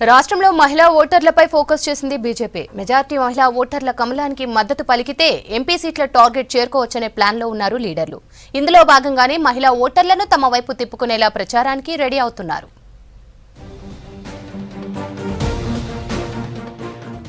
రాష్ట్రంలో మహిళా ఓటర్లపై ఫోకస్ చేసింది బీజేపీ. మెజార్టీ మహిళా ఓటర్ల కమలానికి మద్దతు పలికితే ఎంపీ సీట్ల టార్గెట్ చేరుకోవచ్చనే ప్లాన్లో ఉన్నారు లీడర్లు. ఇందులో భాగంగానే మహిళా ఓటర్లను తమ వైపు తిప్పుకునేలా ప్రచారానికి రెడీ అవుతున్నారు.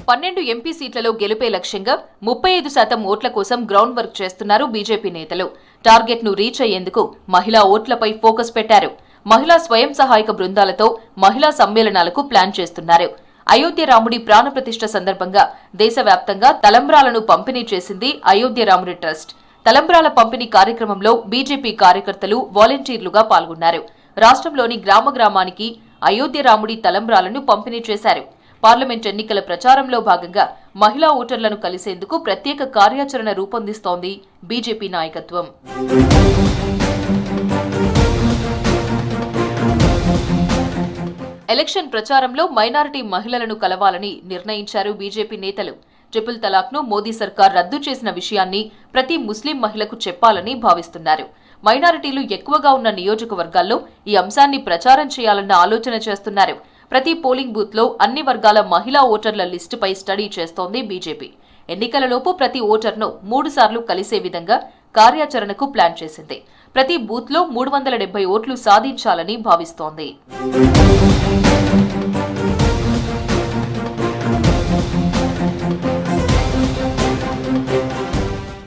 12 ఎంపీ సీట్లలో గెలుపే లక్ష్యంగా 35% ఓట్ల కోసం గ్రౌండ్ వర్క్ చేస్తున్నారు బీజేపీ నేతలు. టార్గెట్ ను రీచ్ అయ్యేందుకు మహిళా ఓట్లపై ఫోకస్ పెట్టారు. మహిళా స్వయం సహాయక బృందాలతో మహిళా సమ్మేళనాలకు ప్లాన్ చేస్తున్నారు. అయోధ్య రాముడి ప్రాణప్రతిష్ఠ సందర్భంగా దేశవ్యాప్తంగా తలంబ్రాలను పంపిణీ చేసింది అయోధ్య రాముడి ట్రస్ట్. తలంబ్రాల పంపిణీ కార్యక్రమంలో బీజేపీ కార్యకర్తలు వాలంటీర్లుగా పాల్గొన్నారు. రాష్ట్రంలోని గ్రామానికి అయోధ్య రాముడి తలంబ్రాలను పంపిణీ చేశారు. పార్లమెంట్ ఎన్నికల ప్రచారంలో భాగంగా మహిళా ఓటర్లను కలిసేందుకు ప్రత్యేక కార్యాచరణ రూపొందిస్తోంది బీజేపీ నాయకత్వం. ఎలక్షన్ ప్రచారంలో మైనారిటీ మహిళలను కలవాలని నిర్ణయించారు బీజేపీ నేతలు. ట్రిపుల్ తలాక్ను మోదీ సర్కార్ రద్దు చేసిన విషయాన్ని ప్రతి ముస్లిం మహిళకు చెప్పాలని భావిస్తున్నారు. మైనారిటీలు ఎక్కువగా ఉన్న నియోజకవర్గాల్లో ఈ అంశాన్ని ప్రచారం చేయాలన్న ఆలోచన చేస్తున్నారు. ప్రతి పోలింగ్ బూత్ లో అన్ని వర్గాల మహిళా ఓటర్ల లిస్టుపై స్టడీ చేస్తోంది బీజేపీ. ఎన్నికలలోపు ప్రతి ఓటర్ను 3 సార్లు కలిసే విధంగా కార్యాచరణకు ప్లాన్ చేసింది. ప్రతి బూత్ లో 370 ఓట్లు సాధించాలని భావిస్తోంది.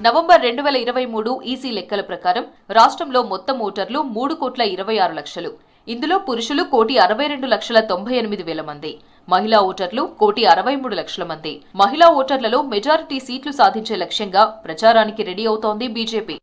నవంబర్ 2023 ఈసీ లెక్కల ప్రకారం రాష్ట్రంలో మొత్తం ఓటర్లు 3,26,00,000. ఇందులో పురుషులు 1,62,98,000 మంది, మహిళా ఓటర్లు 1,63,00,000 మంది. మహిళా ఓటర్లలో మెజారిటీ సీట్లు సాధించే లక్ష్యంగా ప్రచారానికి రెడీ అవుతోంది బీజేపీ.